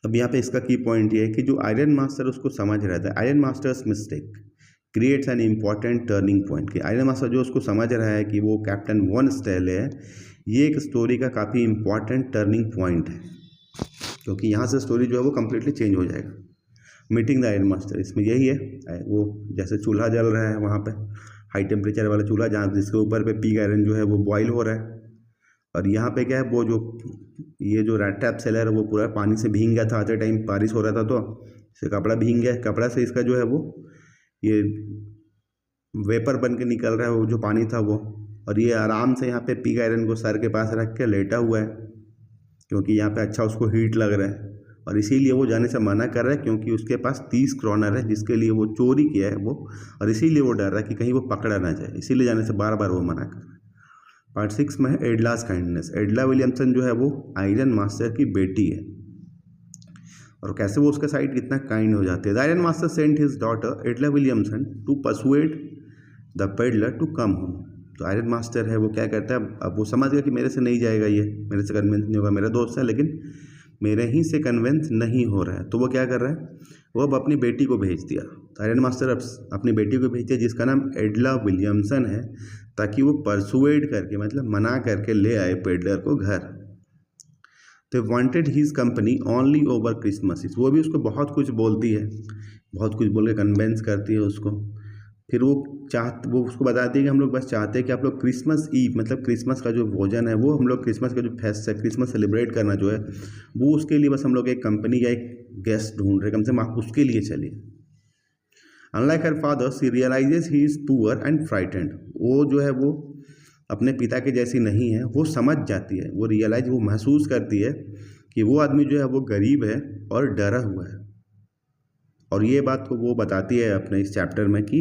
[SPEAKER 1] अब यहाँ पे इसका की पॉइंट ये है कि जो आयरन मास्टर उसको समझ रहा था, iron masters mistake creates an important turning point, कि आयरन मास्टर जो उसको समझ रहा है कि वो कैप्टन वॉन स्टेले है, ये एक स्टोरी का काफ़ी इंपॉर्टेंट टर्निंग पॉइंट है, क्योंकि यहाँ से स्टोरी जो है वो कम्प्लीटली चेंज हो जाएगा। मीटिंग द आयरन मास्टर, इसमें यही है, वो जैसे चूल्हा जल रहा है वहाँ पे, हाई टेम्परेचर वाला चूल्हा, जहाँ जिसके ऊपर पे पिग आयरन जो है वो बॉयल हो रहा है, और यहाँ पे क्या है, वो जो ये जो रैट ट्रैप सेलर है वो पूरा पानी से भीग गया था, आते टाइम बारिश हो रहा था तो इससे कपड़ा भीग गया, कपड़ा से इसका जो है वो ये वेपर बन के निकल रहा है, वो जो पानी था वो, और ये आराम से यहाँ पे पिग आयरन को सर के पास रख के लेटा हुआ है, क्योंकि यहाँ पे अच्छा उसको हीट लग रहा है, और इसीलिए वो जाने से मना कर रहा है क्योंकि उसके पास 30 क्रॉनर है जिसके लिए वो चोरी किया है वो, और इसीलिए वो डर रहा है कि कहीं वो पकड़ा ना जाए, इसीलिए जाने से बार बार वो मना कर रहा है। पार्ट 6 में है एडलास काइंडनेस। एडला विलियमसन जो है वो आयरन मास्टर की बेटी है, और कैसे वो उसके साइड कितना काइंड हो जाती है। The ironmaster sent his daughter Edla Williamson to persuade the peddler to come home. तो आयरन मास्टर है वो क्या करता है, अब वो समझ गया कि मेरे से नहीं जाएगा, ये मेरे से कन्विंस नहीं होगा, मेरा दोस्त है लेकिन मेरे ही से कन्विंस नहीं हो रहा है, तो वो क्या कर रहा है, वो अब अपनी बेटी को भेज दिया। तो आयरन मास्टर अब अपनी बेटी को भेज दिया जिसका नाम एडला विलियमसन है, ताकि वो परसुएड करके मतलब मना करके ले आए पेडलर को घर। तो wanted his company only over Christmas. वो भी उसको बहुत कुछ बोलती है, बहुत कुछ बोल के कन्विंस करती है उसको। फिर वो उसको बताती है कि हम लोग बस चाहते हैं कि आप लोग क्रिसमस ईव मतलब क्रिसमस का जो भोजन है वो हम लोग क्रिसमस का जो फेस्ट है, क्रिसमस सेलिब्रेट करना जो है वो, उसके लिए बस हम लोग एक कंपनी का एक गेस्ट ढूंढ रहे, कम से कम आप उसके लिए चलिए। Unlike her father she realises he is poor and frightened. वो जो है वो अपने पिता के जैसी नहीं है, वो समझ जाती है, वो रियलाइज वो महसूस करती है कि वो आदमी जो है वो गरीब है और डरा हुआ है। और ये बात को वो बताती है अपने इस चैप्टर में कि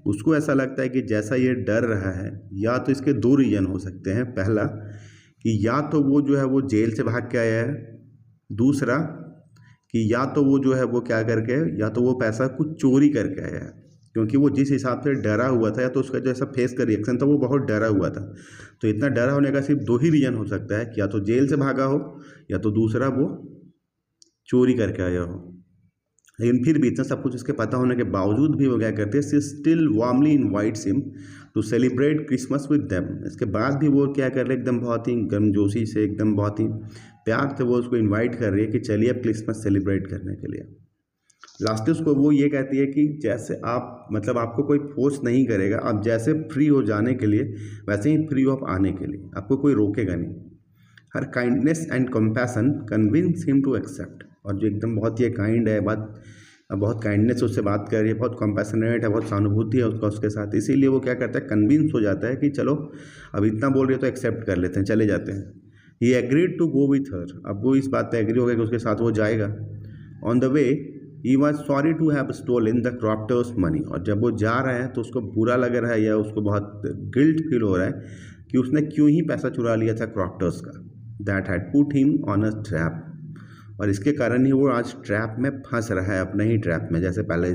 [SPEAKER 1] उसको ऐसा लगता है कि जैसा ये डर रहा है, या तो इसके दो रीज़न हो सकते हैं। पहला कि या तो वो जो है वो जेल से भाग के आया है, दूसरा कि या तो वो जो है वो क्या करके, या तो वो पैसा कुछ चोरी करके आया है, क्योंकि वो जिस हिसाब से डरा हुआ था या तो उसका जो ऐसा फेस का रिएक्शन था वो बहुत डरा हुआ था। तो इतना डरा होने का सिर्फ दो ही रीज़न हो सकता है कि या तो जेल से भागा हो या तो दूसरा वो चोरी करके आया हो। लेकिन फिर भी इतना सब कुछ उसके पता होने के बावजूद भी वो क्या करते हैं, she still warmly invites him to celebrate Christmas with them. इसके बाद भी वो क्या कर रहे हैं, एकदम बहुत ही गर्मजोशी से, एकदम बहुत ही प्यार से वो उसको इनवाइट कर रही है कि चलिए अब क्रिसमस सेलिब्रेट करने के लिए। लास्ट उसको वो ये कहती है कि जैसे आप मतलब आपको कोई फोर्स नहीं करेगा, आप जैसे फ्री हो जाने के लिए वैसे ही फ्री हो आप आने के लिए, आपको कोई रोकेगा नहीं। Her kindness and compassion convince him to accept. और जो एकदम बहुत ही काइंड है, बहुत काइंडनेस से उससे बात कर रही है, बहुत कंपैशनेट है, बहुत सहानुभूति है उसका उसके साथ, इसीलिए वो क्या करता है, कन्विंस हो जाता है कि चलो अब इतना बोल रही है तो एक्सेप्ट कर लेते हैं, चले जाते हैं। He agreed to go with her. अब वो इस बात पर एग्री हो गया कि उसके साथ वो जाएगा। On the way he was sorry to have stolen the crofter's money. और जब वो जा रहा है तो उसको बुरा लग रहा है या उसको बहुत गिल्ट फील हो रहा है कि उसने क्यों ही पैसा चुरा लिया था क्रॉप्टर्स का। That had put him on a trap. और इसके कारण ही वो आज ट्रैप में फंस रहा है, अपने ही ट्रैप में। जैसे पहले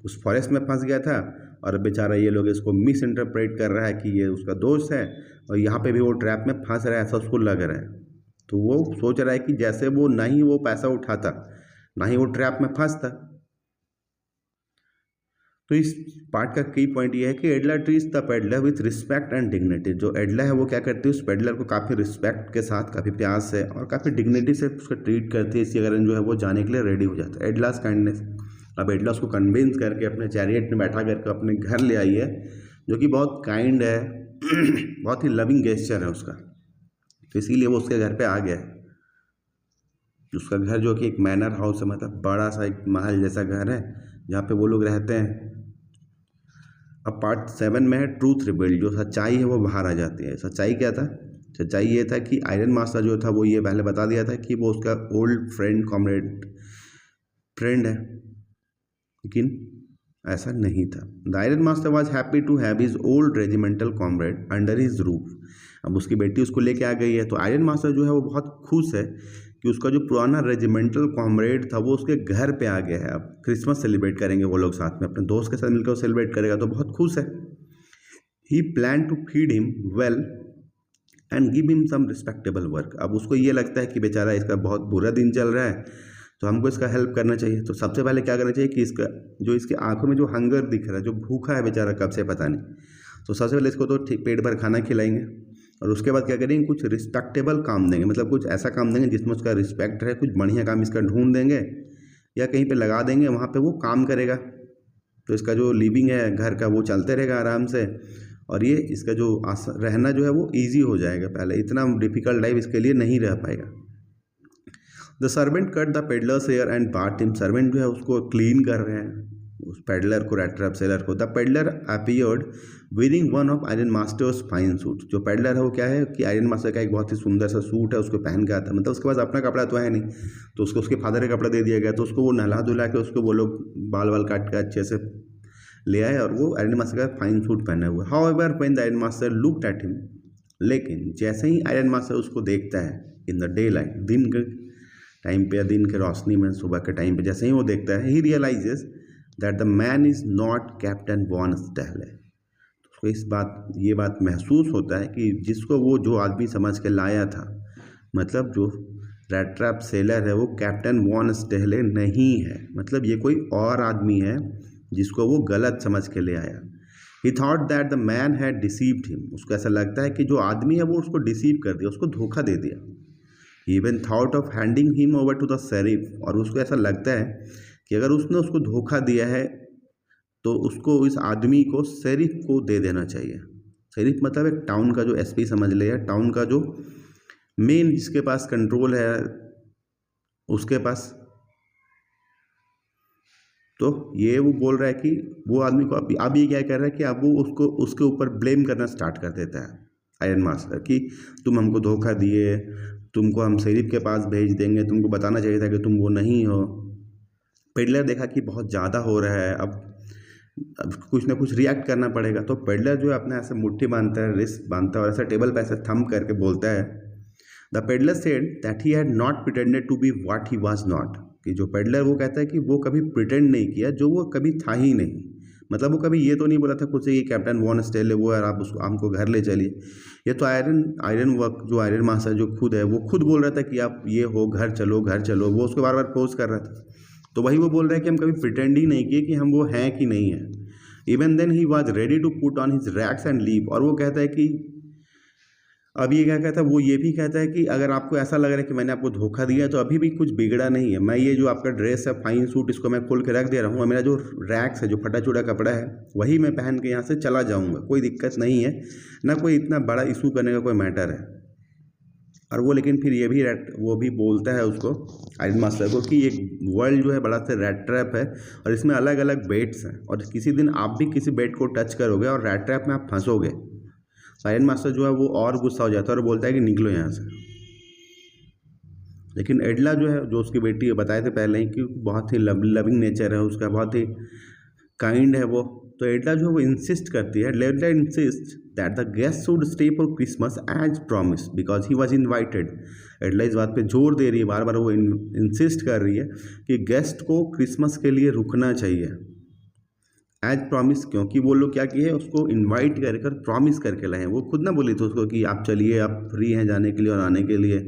[SPEAKER 1] उस फॉरेस्ट में फंस गया था और बेचारा ये लोग इसको मिस इंटरप्रेट कर रहा है कि ये उसका दोस्त है, और यहाँ पे भी वो ट्रैप में फंस रहा है, ऐसा उसको लग रहा है। तो वो सोच रहा है कि जैसे वो ना ही वो पैसा उठाता ना ही वो ट्रैप में फंसता। तो इस पार्ट का की पॉइंट ये है कि Edla treats the peddler with respect and dignity. जो एडला है वो क्या करती है, उस पेडलर को काफ़ी रिस्पेक्ट के साथ, काफ़ी प्यार से और काफ़ी डिग्निटी से उसको ट्रीट करती है। इसके कारण जो है वो जाने के लिए रेडी हो जाता है। एडलास काइंडनेस। अब एडला उसको कन्विंस करके अपने चैरियट में बैठा करके अपने घर ले आई है, जो कि बहुत काइंड है, बहुत ही लविंग गेस्चर है उसका। तो इसीलिए वो उसके घर पर आ गया है। उसका घर जो कि एक मैनर हाउस है, मतलब बड़ा सा एक महल जैसा घर है जहाँ पे वो लोग रहते हैं। अब पार्ट 7 में है ट्रूथ रिवील्ड। जो सच्चाई है वो बाहर आ जाती है। सच्चाई क्या था? सच्चाई ये था कि आयरन मास्टर जो था वो ये पहले बता दिया था कि वो उसका ओल्ड फ्रेंड कॉमरेड फ्रेंड है, लेकिन ऐसा नहीं था। The ironmaster was happy to have his old regimental comrade under his roof. अब उसकी बेटी उसको लेके आ गई है, तो आयरन मास्टर जो है वो बहुत खुश है कि उसका जो पुराना रेजिमेंटल कॉमरेड था वो उसके घर पे आ गया है। अब क्रिसमस सेलिब्रेट करेंगे वो लोग साथ में, अपने दोस्त के साथ मिलकर वो सेलिब्रेट करेगा, तो बहुत खुश है। He plan to feed him well and give him some respectable work. अब उसको ये लगता है कि बेचारा इसका बहुत बुरा दिन चल रहा है, तो हमको इसका हेल्प करना चाहिए। तो सबसे पहले क्या करना चाहिए कि इसका जो इसके आंखों में जो हंगर दिख रहा है, जो भूखा है बेचारा कब से पता नहीं, तो सबसे पहले इसको तो ठीक पेट भर खाना खिलाएंगे, और उसके बाद क्या करेंगे, कुछ रिस्पेक्टेबल काम देंगे, मतलब कुछ ऐसा काम देंगे जिसमें उसका रिस्पेक्ट है। कुछ बढ़िया काम इसका ढूंढ देंगे या कहीं पे लगा देंगे, वहाँ पे वो काम करेगा, तो इसका जो लिविंग है घर का वो चलते रहेगा आराम से, और ये इसका जो रहना जो है वो ईजी हो जाएगा। पहले इतना डिफिकल्ट लाइफ इसके लिए नहीं रह पाएगा। The servant cut the peddler's hair and bath him. Servant जो है उसको क्लीन कर रहे हैं, उस पेडलर को, rat trap सेलर को। The peddler appeared wearing one of iron masters fine suit. जो पेडलर है वो क्या है कि आयरन मास्टर का एक बहुत ही सुंदर सा सूट है, उसको पहन के आता है। मतलब उसके पास अपना कपड़ा तो है नहीं, तो उसको उसके फादर का कपड़ा दे दिया गया, तो उसको वो नहला धुला के उसको वो लोग बाल वाल काट के अच्छे से ले आए और वो आयरन मास्टर का फाइन सूट पहने हुए। However when the iron master looked at him, लेकिन जैसे ही आयरन मास्टर उसको देखता है इन द डे लाइट, दिन के टाइम पे या दिन के रोशनी में, सुबह के टाइम पे जैसे ही वो देखता है, he realises that the man is not captain von Stahle. उसको ये बात महसूस होता है कि जिसको वो जो आदमी समझ के लाया था, मतलब जो रैट ट्रैप सेलर है, वो कैप्टन वॉन स्टेहले नहीं है। मतलब ये कोई और आदमी है जिसको वो गलत समझ के ले आया। ही thought that the man had deceived him. उसको ऐसा लगता है कि जो आदमी है वो उसको डिसीव कर दिया, उसको धोखा दे दिया। He even thought of handing him over to the sheriff. और उसको ऐसा लगता है कि अगर उसने उसको धोखा दिया है तो उसको, इस आदमी को शेरिफ को दे देना चाहिए। शेरिफ मतलब एक टाउन का जो एसपी समझ ले, या टाउन का जो मेन जिसके पास कंट्रोल है उसके पास। तो ये वो बोल रहा है कि वो आदमी को अब ये क्या कर रहा है कि अब वो उसको उसके ऊपर ब्लेम करना स्टार्ट कर देता है आयरन मास्टर कि तुम हमको धोखा दिए, तुमको हम शेरिफ के पास भेज देंगे, तुमको बताना चाहिए था कि तुम वो नहीं हो। पेडलर देखा कि बहुत ज़्यादा हो रहा है, अब कुछ ना कुछ रिएक्ट करना पड़ेगा। तो पेडलर जो है अपने ऐसे मुट्ठी बांधता है, रिस्ट बांधता है और ऐसा टेबल पे ऐसे थंब करके बोलता है, the peddler said that he had not pretended to be what he was not. कि जो पेडलर वो कहता है कि वो कभी प्रिटेंड नहीं किया जो वो कभी था ही नहीं। मतलब वो कभी ये तो नहीं बोला था खुद से कि कैप्टन वॉन स्टेहले वो है, आप उसको हमको घर ले चलिए। ये तो आयरन वर्क जो आयरन मास्टर जो खुद है वो खुद बोल रहा था कि आप ये हो, घर चलो घर चलो। वो उसको बार बार फोर्स कर रहा था। तो वही वो बोल रहा है कि हम कभी प्रिटेंड ही नहीं किए कि हम वो हैं कि नहीं है। Even then he was ready to put on his rags and leave. और वो कहता है कि अब ये क्या कहता है, वो ये भी कहता है कि अगर आपको ऐसा लग रहा है कि मैंने आपको धोखा दिया है तो अभी भी कुछ बिगड़ा नहीं है। मैं ये जो आपका ड्रेस है, फाइन सूट, इसको मैं खोल के रख दे रहा हूँ और मेरा जो रैक्स है, जो फटा चूड़ा कपड़ा है, वही मैं पहन के यहाँ से चला जाऊँगा। कोई दिक्कत नहीं है, ना कोई इतना बड़ा इशू करने का कोई मैटर है। और वो लेकिन फिर ये भी वो भी बोलता है उसको, आयरन मास्टर को, कि एक वर्ल्ड जो है बड़ा सा रैट ट्रैप है और इसमें अलग अलग बेट्स हैं और किसी दिन आप भी किसी बेट को टच करोगे और रैट ट्रैप में आप फंसोगे। आयरन मास्टर जो है वो और गुस्सा हो जाता है और बोलता है कि निकलो यहाँ से। लेकिन एडला जो है, जो उसकी बेटी है, बताए थे पहले ही कि बहुत ही लविंग नेचर है उसका, बहुत ही काइंड है वो। तो एडला जो है वो इंसिस्ट करती है, Edla insist that the guest should stay for Christmas as promise because he was invited. Edla इस बात पे जोर दे रही है, बार बार वो इंसिस्ट कर रही है कि गेस्ट को क्रिसमस के लिए रुकना चाहिए एज प्रॉमिस, क्योंकि वो लोग क्या किए, उसको इनवाइट कर प्रॉमिस करके लाए हैं। वो खुद ना बोली थी उसको कि आप चलिए, आप फ्री हैं जाने के लिए और आने के लिए,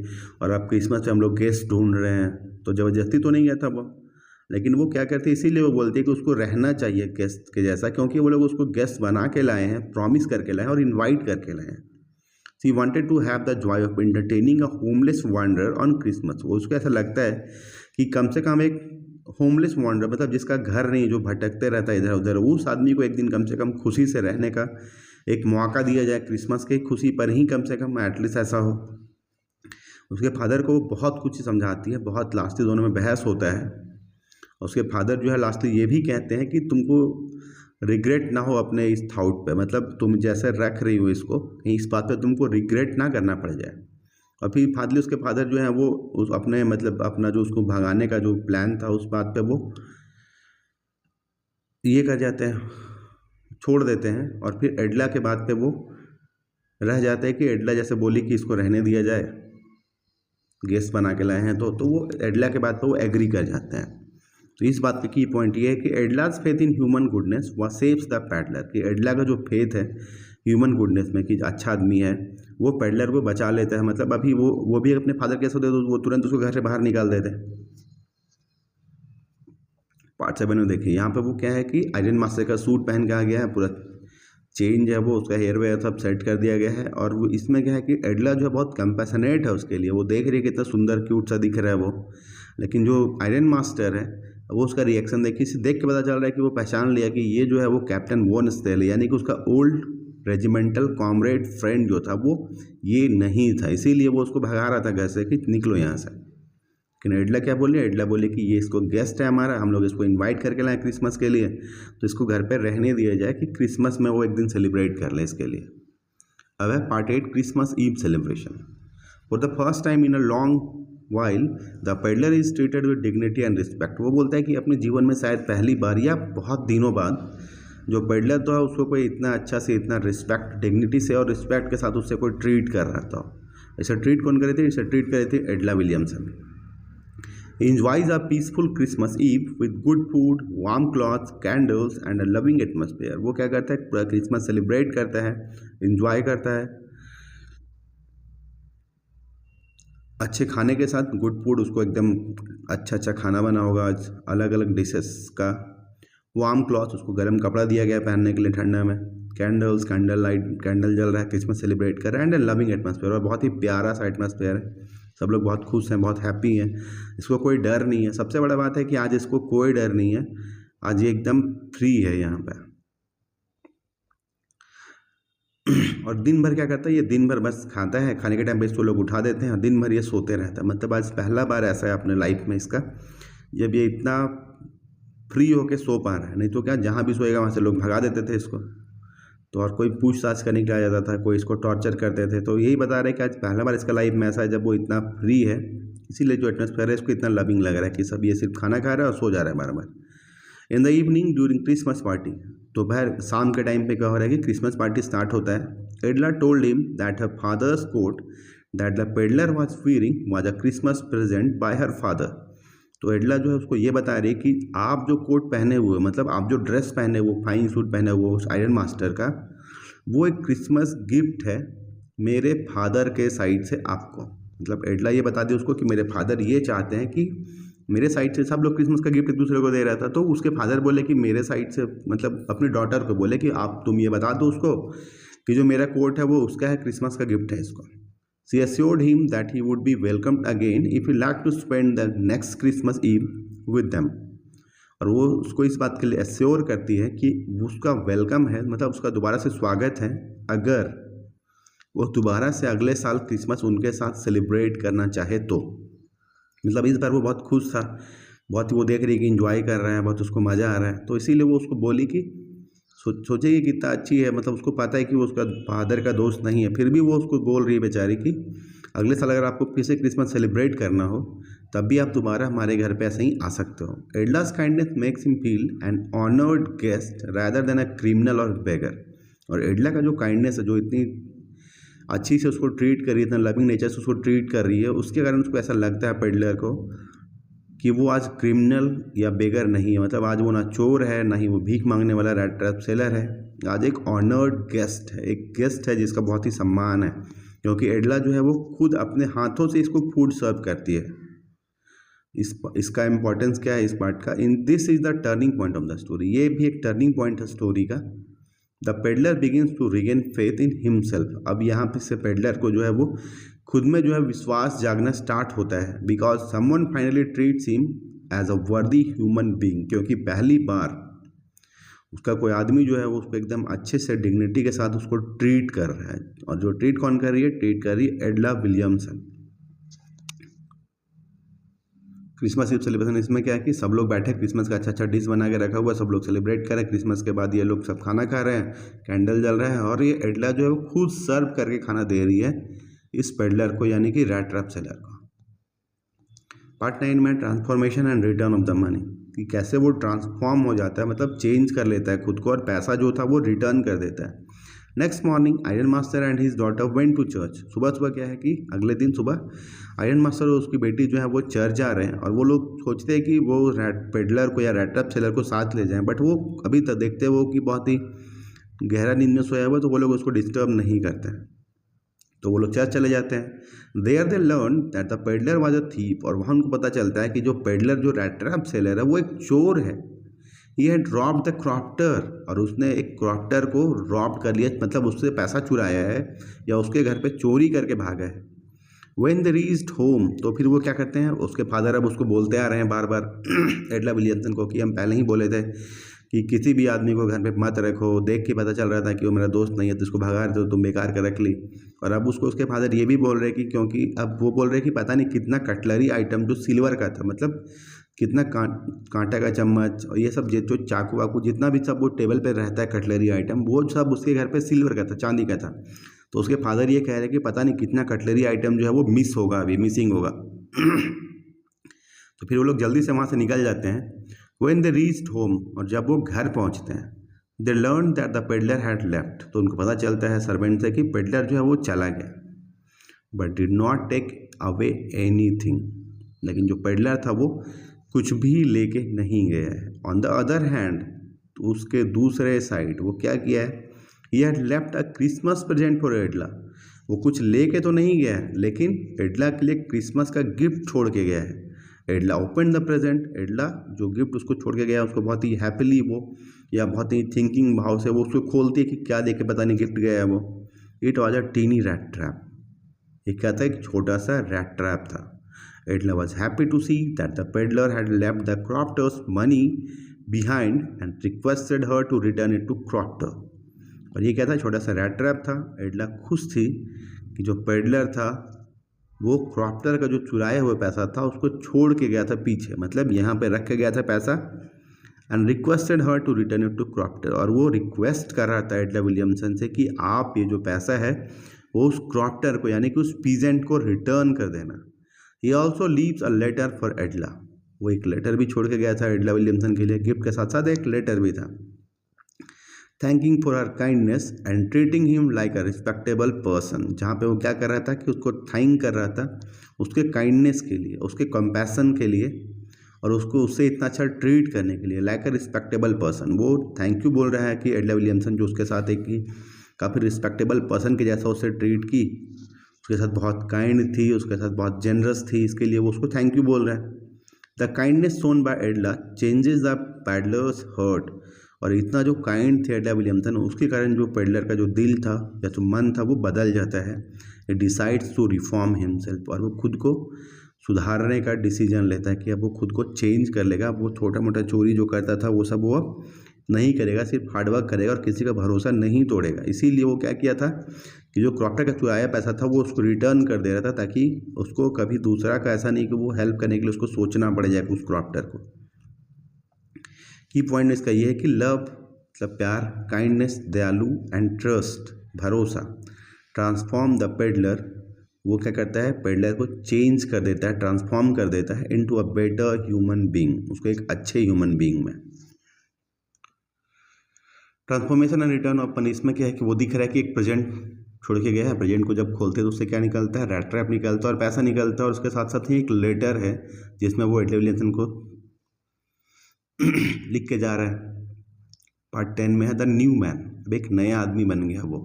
[SPEAKER 1] और आप क्रिसमस पे हम लोग गेस्ट ढूंढ रहे हैं। तो ज़बरदस्ती तो नहीं गया था वो, लेकिन वो क्या करती है, इसीलिए वो बोलती है कि उसको रहना चाहिए गेस्ट के जैसा, क्योंकि वो लोग उसको गेस्ट बना के लाए हैं, प्रॉमिस करके लाए हैं और इन्वाइट करके लाए हैं। She wanted to have the joy of entertaining a homeless wanderer on Christmas. वो उसको ऐसा लगता है कि कम से कम एक होमलेस वांडर, मतलब जिसका घर नहीं, जो भटकते रहता है इधर उधर, उस आदमी को एक दिन कम से कम खुशी से रहने का एक मौका दिया जाए, क्रिसमस की खुशी पर ही कम से कम एटलीस्ट ऐसा हो। उसके फादर को बहुत कुछ समझाती है, बहुत लास्टली दोनों में बहस होता है। उसके फादर जो है लास्टली ये भी कहते हैं कि तुमको रिग्रेट ना हो अपने इस थाउट पे, मतलब तुम जैसे रख रही हो इसको, कहीं इस बात पे तुमको रिग्रेट ना करना पड़ जाए। और फिर फादली उसके फादर जो है वो उस अपने, मतलब अपना जो उसको भगाने का जो प्लान था उस बात पे वो ये कर जाते हैं, छोड़ देते हैं। और फिर एडला के बात पे वो रह जाते हैं कि एडला जैसे बोली कि इसको रहने दिया जाए, गेस्ट बना के लाए हैं, तो वो एडला के बात पे वो एग्री कर जाते हैं। तो इस बात पे की पॉइंट ये है कि एडलाज फेथ इन ह्यूमन गुडनेस व सेव्स द पैडलर। कि एडला का जो फेथ है ह्यूमन गुडनेस में, कि अच्छा आदमी है, वो पैडलर को बचा लेता है। मतलब अभी वो भी अपने फादर केस होते तो वो तुरंत उसको घर से बाहर निकाल देते। पार्ट 7 में देखिए, यहाँ पे वो क्या है कि आयरन मास्टर का सूट पहन के आ गया है, पूरा चेंज है वो, उसका हेयर वेयर सब सेट कर दिया गया है। और वो इसमें क्या है कि एडला जो है बहुत कंपैशनेट है उसके लिए, वो देख रही है कितना सुंदर क्यूट सा दिख रहा है वो। लेकिन जो आयरन मास्टर है वो उसका रिएक्शन देखिए, इसे देख के पता चल रहा है कि वो पहचान लिया कि ये जो है वो कैप्टन वॉन स्टेहले, यानी कि उसका ओल्ड रेजिमेंटल कॉमरेड फ्रेंड जो था वो ये नहीं था। इसीलिए वो उसको भगा रहा था घर से कि निकलो यहाँ से। लेकिन एडला क्या बोले, एडला बोले कि ये इसको गेस्ट है हमारा, हम लोग इसको इनवाइट करके लाए क्रिसमस के लिए, तो इसको घर पे रहने दिया जाए कि क्रिसमस में वो एक दिन सेलिब्रेट कर ले इसके लिए। अब है part 8, Christmas eve celebration. For the first time in a long while the peddler is treated with dignity and respect. वो बोलता है कि अपने जीवन में शायद पहली बार या बहुत दिनों बाद जो पेडलर तो है उसको कोई इतना अच्छा से, इतना रिस्पेक्ट, डिग्निटी से और रिस्पेक्ट के साथ उससे कोई ट्रीट कर रहा था। ऐसा ट्रीट कौन करे थे? इसे ट्रीट करे थे एडला Williamson. He enjoys a peaceful Christmas Eve with good food, warm clothes, candles and a loving atmosphere. वो क्या करता है? पूरा क्रिसमस सेलिब्रेट करता है, इंजॉय करता है अच्छे खाने के साथ, गुड फूड, उसको एकदम अच्छा अच्छा खाना बना होगा आज, अलग अलग डिशेस का। वार्म क्लॉथ, उसको गर्म कपड़ा दिया गया पहनने के लिए ठंडा में। कैंडल्स, कैंडल लाइट, कैंडल जल रहा है, क्रिसमस सेलिब्रेट कर रहा है। एंड लविंग एटमॉस्फेयर, और बहुत ही प्यारा सा एटमॉस्फेयर है, सब लोग बहुत खुश हैं, बहुत हैप्पी हैं, इसको कोई डर नहीं है। सबसे बड़ा बात है कि आज इसको कोई डर नहीं है, आज ये एकदम फ्री है यहाँ पे। और दिन भर क्या करता है ये? दिन भर बस खाता है, खाने के टाइम पे इसको लोग उठा देते हैं और दिन भर ये सोते रहता है। मतलब आज पहला बार ऐसा है अपने लाइफ में इसका जब ये इतना फ्री होके सो पा रहा है। नहीं तो क्या, जहाँ भी सोएगा वहाँ से लोग भगा देते थे इसको, तो और कोई पूछताछ करने के आ जाता था, कोई इसको टॉर्चर करते थे। तो यही बता रहे हैं कि आज पहला बार इसका लाइफ में ऐसा है जब वो इतना फ्री है, इसीलिए जो एटमॉस्फेयर है इसको इतना लविंग लग रहा है कि सब ये सिर्फ खाना खा रहा है और सो जा रहा है बार बार। In the evening during Christmas party, दोपहर शाम के टाइम पे क्या हो रहा है कि क्रिसमस पार्टी स्टार्ट होता है। Edla told him that her father's coat that the peddler was wearing was a Christmas present by her father. तो एडला जो है उसको ये बता रही कि आप जो कोट पहने हुए, मतलब आप जो ड्रेस पहने हुए, फाइन सूट पहने हुए उस आयरन मास्टर का, वो एक क्रिसमस गिफ्ट है मेरे फादर के साइड से आपको। मतलब एडला ये बता दी उसको कि मेरे फादर ये चाहते हैं कि मेरे साइड से, सब लोग क्रिसमस का गिफ्ट एक दूसरे को दे रहा था, तो उसके फादर बोले कि मेरे साइड से, मतलब अपनी डॉटर को बोले कि आप, तुम ये बता दो उसको कि जो मेरा कोट है वो उसका है, क्रिसमस का गिफ्ट है इसको। She assured him that he would be welcomed again if he liked to spend the next Christmas Eve with them. और वो उसको इस बात के लिए एश्योर करती है कि उसका वेलकम है, मतलब उसका दोबारा से स्वागत है अगर वो दोबारा से अगले साल क्रिसमस उनके साथ सेलिब्रेट करना चाहे तो। मतलब इस बार वो बहुत खुश था, बहुत वो देख रही है कि इंजॉय कर रहा है, बहुत उसको मज़ा आ रहा है, तो इसीलिए वो उसको बोली कि सोचे कि कितना अच्छी है, मतलब उसको पता है कि वो उसका फादर का दोस्त नहीं है, फिर भी वो उसको बोल रही है बेचारी कि अगले साल अगर आपको फिर से क्रिसमस सेलिब्रेट करना हो तब भी आप दोबारा हमारे घर पे ऐसे ही आ सकते हो। Edla's kindness makes him feel an honoured guest rather than a criminal और बेगर। और एडला का जो काइंडनेस है, जो इतनी अच्छी से उसको ट्रीट कर रही है, इतना लविंग नेचर से उसको ट्रीट कर रही है, उसके कारण उसको ऐसा लगता है पेडलर को कि वो आज क्रिमिनल या बेगर नहीं है। मतलब आज वो ना चोर है, ना ही वो भीख मांगने वाला रेड ट्रैप सेलर है, आज एक ऑनर्ड गेस्ट है, एक गेस्ट है जिसका बहुत ही सम्मान है, क्योंकि एडला जो है वो खुद अपने हाथों से इसको फूड सर्व करती है। इसका इम्पोर्टेंस क्या है इस पार्ट का? In this is the turning point of the story. ये भी एक टर्निंग पॉइंट है स्टोरी का। The peddler begins to regain faith in himself. अब यहाँ पे से पेडलर को जो है वो खुद में जो है विश्वास जागना स्टार्ट होता है, because someone finally treats him as a worthy human being. क्योंकि पहली बार उसका कोई आदमी जो है वो उसको एकदम अच्छे से डिग्निटी के साथ उसको ट्रीट कर रहा है। और जो ट्रीट कौन कर रही है? ट्रीट कर रही है Edla Williamson. Christmas eve celebration, इसमें क्या है कि सब लोग बैठे, क्रिसमस का अच्छा अच्छा डिश बना के रखा हुआ है, सब लोग सेलिब्रेट कर रहे हैं। क्रिसमस के बाद ये लोग सब खाना खा रहे हैं, कैंडल जल रहा है, और ये एडला जो है वो खुद सर्व करके खाना दे रही है इस पेडलर को, यानी कि रेड ट्रैप सेलर को। पार्ट 9 में transformation and return of the money, कि कैसे वो ट्रांसफॉर्म हो जाता है, मतलब चेंज कर लेता है खुद को, और पैसा जो था वो रिटर्न कर देता है। Next morning iron master and his daughter went to church. सुबह सुबह क्या है कि अगले दिन सुबह आयरन मास्टर और उसकी बेटी जो है वो चर्च जा रहे हैं, और वो लोग सोचते हैं कि वो पेडलर को या रेड ट्रैप सेलर को साथ ले जाएं, बट वो अभी तक देखते हैं वो कि बहुत ही गहरा नींद में सोया हुआ, तो वो लोग उसको डिस्टर्ब नहीं करते हैं, तो वो लोग चर्च चले जाते हैं। There they learn that the peddler was a thief. और वहाँ उनको पता चलता है कि जो पेडलर, जो रेड ट्रैप सेलर है, वो एक चोर है। ही हैड रॉब्ड द क्रॉप्टर, और उसने एक क्रॉप्टर को रॉब्ड कर लिया, मतलब उससे पैसा चुराया है या उसके घर पे चोरी करके भागा है। व्हेन दे रीच्ड होम, तो फिर वो क्या करते हैं, उसके फादर अब उसको बोलते आ रहे हैं बार बार एडला विलियमसन को कि हम पहले ही बोले थे कि किसी भी आदमी को घर पे मत रखो, देख के पता चल रहा था कि वो मेरा दोस्त नहीं है तो इसको भगा रहे थे, तो तुम बेकार कर रख ली। और अब उसको उसके फादर ये भी बोल रहे कि क्योंकि अब वो बोल रहे कि पता नहीं कितना कटलरी आइटम जो सिल्वर का था, मतलब कितना कांटा का चम्मच और ये सब जो चाकू वाकू जितना भी सब वो टेबल पे रहता है कटलरी आइटम, वो सब उसके घर पे सिल्वर का था, चांदी का था। तो उसके फादर ये कह रहे कि पता नहीं कितना कटलरी आइटम जो है वो मिस होगा, अभी मिसिंग होगा। तो फिर वो लोग जल्दी से वहाँ से निकल जाते हैं। When they reached home, और जब वो घर पहुँचते हैं, they learned that the peddler had left, तो उनको पता चलता है सर्वेंट से कि पेडलर जो है वो चला गया, but did not take away anything, लेकिन जो पेडलर था वो कुछ भी लेके नहीं गया है। ऑन द अदर हैंड, तो उसके दूसरे साइड वो क्या किया है, he had left a Christmas present for Edla, वो कुछ लेके तो नहीं गया है लेकिन एडला के लिए क्रिसमस का गिफ्ट छोड़ के गया है। एडला ओपन द प्रेजेंट, एडला जो गिफ्ट उसको छोड़ के गया उसको बहुत ही हैप्पीली वो या बहुत ही थिंकिंग भाव से वो उसको खोलती है कि क्या देखे पता नहीं गिफ्ट गया है वो। It was a tiny rat trap, ये क्या था, एक छोटा सा रैट ट्रैप था। Edla was happy to see that the peddler had left the crofter's money behind and requested her to return it to crofter. और ये क्या था, छोटा सा रैट ट्रैप था। एडला खुश थी कि जो पेडलर था वो क्रॉप्टर का जो चुराया हुआ पैसा था उसको छोड़ के गया था पीछे, मतलब यहाँ पे रख के गया था पैसा। And requested her to return it to crofter, और वो रिक्वेस्ट कर रहा था एडला विलियमसन से कि आप ये जो पैसा है वो उस क्रॉप्टर को यानी कि उस पीजेंट को रिटर्न कर देना। He also leaves a letter for Edla, वो एक लेटर भी छोड़ के गया था एडला विलियमसन के लिए, गिफ्ट के साथ साथ एक लेटर भी था। Thanking for her kindness and treating him like a respectable person, जहाँ पे वो क्या कर रहा था कि उसको थैंक कर रहा था उसके काइंडनेस के लिए, उसके कंपैशन के लिए, और उसको उससे इतना अच्छा ट्रीट करने के लिए, लाइक अ रिस्पेक्टेबल पर्सन। वो थैंक यू बोल रहा है कि एडला विलियमसन जो उसके साथ एक काफ़ी रिस्पेक्टेबल पर्सन के जैसा उससे ट्रीट की, उसके साथ बहुत काइंड थी, उसके साथ बहुत जेनरस थी, इसके लिए वो उसको थैंक यू बोल रहा है। The kindness shown by Edla changes the peddler's heart, और इतना जो काइंड थे एडला विलियमसन उसके कारण जो पेडलर का जो दिल था या जो मन था वो बदल जाता है। It decides to reform himself, और वो खुद को सुधारने का डिसीजन लेता है कि अब वो खुद को चेंज कर लेगा। वो छोटा मोटा चोरी जो करता था वो सब वो अब नहीं करेगा, सिर्फ हार्डवर्क करेगा और किसी का भरोसा नहीं तोड़ेगा। इसीलिए वो क्या किया था कि जो क्रॉप्टर का चुराया पैसा था वो उसको रिटर्न कर दे रहा था, ताकि उसको कभी दूसरा का ऐसा नहीं कि वो हेल्प करने के लिए उसको सोचना पड़ जाए उस क्रॉप्टर को। की पॉइंट इसका ये है कि लव मतलब प्यार, काइंडनेस दयालु, एंड ट्रस्ट भरोसा, ट्रांसफॉर्म द पेडलर, वो क्या करता है पेडलर को चेंज कर देता है, ट्रांसफॉर्म कर देता है into a better human being, उसको एक अच्छे ह्यूमन बीइंग में। Transformation and return of punishment क्या है कि वो दिख रहा है कि एक प्रेजेंट छोड़ के गया है, प्रेजेंट को जब खोलते हैं तो उससे क्या निकलता है, रैट ट्रैप निकलता है और पैसा निकलता है, और उसके साथ साथ ही एक लेटर है जिसमें वो एडला विलियमसन को लिख के जा रहा है। पार्ट 10 में है द न्यू मैन, अब एक नया आदमी बन गया वो।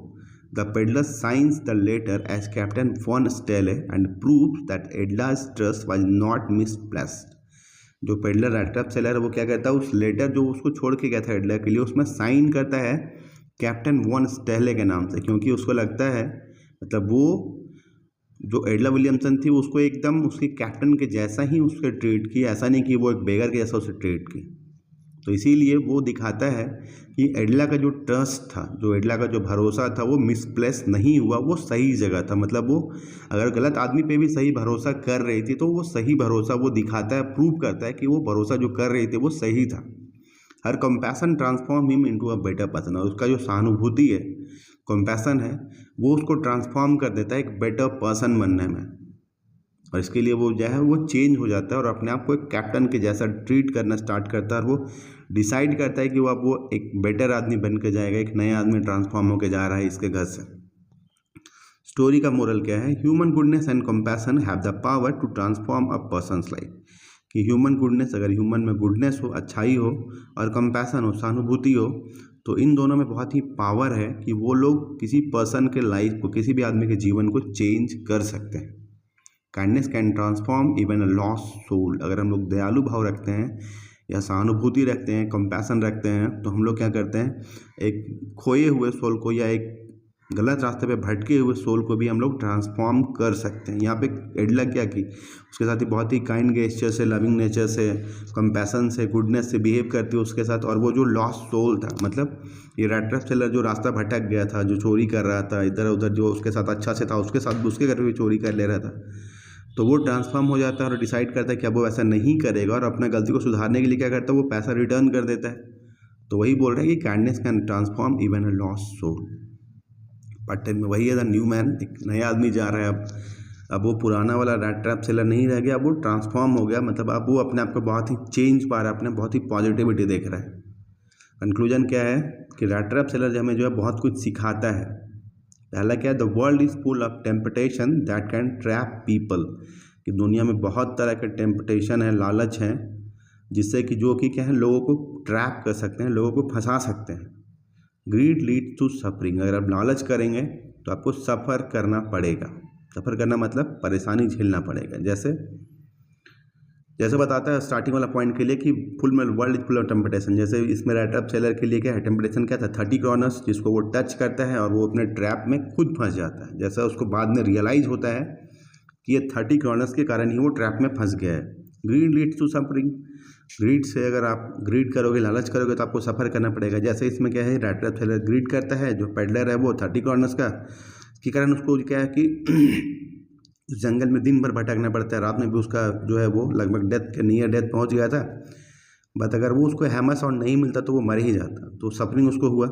[SPEAKER 1] The peddler signs the letter as captain von Stahle and prove that Edla's trust was not misplaced. जो पेडलर रैट ट्रैप सेलर है वो क्या करता है, उस लेटर जो उसको छोड़ के गया था एडला के लिए उसमें साइन करता है कैप्टन वॉन स्टेले के नाम से, क्योंकि उसको लगता है मतलब वो जो एडला विलियमसन थी उसको एकदम उसके कैप्टन के जैसा ही उससे ट्रीट की, ऐसा नहीं कि वो एक बेगर के जैसा उसे ट्रीट की। तो इसीलिए वो दिखाता है कि एडला का जो ट्रस्ट था, जो एडला का जो भरोसा था वो मिसप्लेस नहीं हुआ, वो सही जगह था। मतलब वो अगर गलत आदमी पे भी सही भरोसा कर रही थी तो वो सही भरोसा वो दिखाता है, प्रूव करता है कि वो भरोसा जो कर रही थी वो सही था। Her compassion transform him into a better person, और उसका जो सहानुभूति है, कंपैशन है, वो उसको ट्रांसफॉर्म कर देता है एक बेटर पर्सन बनने में। और इसके लिए वो जो है वो चेंज हो जाता है और अपने आप को एक कैप्टन के जैसा ट्रीट करना स्टार्ट करता है, और वो डिसाइड करता है कि वो अब वो एक बेटर आदमी बन के जाएगा, एक नया आदमी ट्रांसफॉर्म होकर जा रहा है इसके घर से। स्टोरी का मोरल क्या है, human goodness and compassion have the power to transform a person's life. कि ह्यूमन गुडनेस, अगर ह्यूमन में गुडनेस हो, अच्छाई हो, और कंपैशन हो, सहानुभूति हो, तो इन दोनों में बहुत ही पावर है कि वो लोग किसी पर्सन के लाइफ को, किसी भी आदमी के जीवन को चेंज कर सकते हैं। Kindness can transform even a lost soul. अगर हम लोग दयालु भाव रखते हैं या सहानुभूति रखते हैं, कंपैशन रखते हैं, तो हम लोग क्या करते हैं, एक खोए हुए सोल को या एक गलत रास्ते पे भटके हुए सोल को भी हम लोग ट्रांसफॉर्म कर सकते हैं। यहाँ पे एडलर क्या की, उसके साथ ही बहुत ही काइंड गेस्चर से, लविंग नेचर से, कंपैशन से, गुडनेस से बिहेव करती है उसके साथ। और वो जो लॉस्ट सोल था, मतलब ये रेड ट्रैप सेलर जो रास्ता भटक गया था, जो चोरी कर रहा था इधर उधर, जो उसके साथ अच्छा से था उसके साथ उसके घर पे भी चोरी कर ले रहा था, तो वो ट्रांसफॉर्म हो जाता है और डिसाइड करता है कि अब वो ऐसा नहीं करेगा और अपना गलती को सुधारने के लिए क्या करता है, वो पैसा रिटर्न कर देता है। तो वही बोल रहे हैं कि kindness can transform even a lost soul. Part time में वही है द न्यू मैन, एक नया आदमी जा रहा है। अब वो पुराना वाला रेड ट्रैप सेलर नहीं रह गया, अब वो ट्रांसफॉर्म हो गया, मतलब अब वो अपने आप को बहुत ही चेंज पा रहा है, अपने बहुत ही पॉजिटिविटी देख रहा है। कंक्लूजन क्या है कि रेड ट्रैप सेलर जो हमें जो है बहुत कुछ सिखाता है। पहला क्या है, the world is full of temptation that can trap people, कि दुनिया में बहुत तरह के टेम्पटेशन है, लालच हैं, जिससे कि जो कि क्या है, लोगों को ट्रैप कर सकते हैं, लोगों को फंसा सकते हैं। ग्रीड लीड्स टू सफरिंग, अगर आप लालच करेंगे तो आपको सफ़र करना पड़ेगा। सफ़र करना मतलब परेशानी झेलना पड़ेगा। जैसे बताता है स्टार्टिंग वाला पॉइंट के लिए कि फुल में world is full of temptation. जैसे इसमें रेड ट्रैप सेलर के लिए क्या है, टेम्पटेशन क्या था, 30 क्रॉनर्स, जिसको वो टच करता है और वो अपने ट्रैप में खुद फंस जाता है। जैसा उसको बाद में रियलाइज़ होता है कि ये 30 क्रॉनर्स के कारण ही वो ट्रैप में फंस गया है। Greed leads to suffering, greed से अगर आप ग्रीड करोगे, लालच करोगे, तो आपको सफ़र करना पड़ेगा। जैसे इसमें क्या है, रेड ट्रैप सेलर ग्रीड करता है, जो पेडलर है वो 30 कॉर्नर्स का के कारण उसको क्या है कि उस जंगल में दिन भर भटकना पड़ता है। रात में भी उसका जो है वो लगभग डेथ के नियर डेथ पहुंच गया था, बट अगर वो उसको हैमर साउंड नहीं मिलता तो वो मर ही जाता, तो सफरिंग उसको हुआ।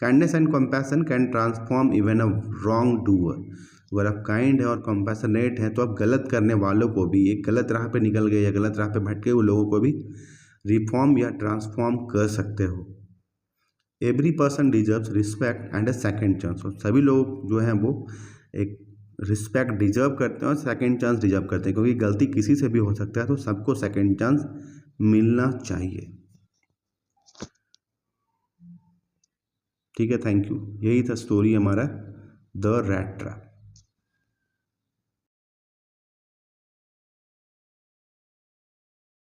[SPEAKER 1] Kindness and compassion can transform even a wrong doer, अगर आप काइंड है और कंपैशनेट हैं तो आप गलत करने वालों को भी, एक गलत राह पे निकल गए या गलत राह पे भटके हुए लोगों को भी रिफॉर्म या ट्रांसफॉर्म कर सकते हो। Every person deserves respect and a second chance, और सभी लोग जो हैं वो एक रिस्पेक्ट डिजर्व करते हैं और सेकेंड चांस डिजर्व करते हैं, क्योंकि गलती किसी से भी हो सकता है, तो सबको सेकेंड चांस मिलना चाहिए। ठीक है, थैंक यू। यही था स्टोरी हमारा द रेड ट्रैप।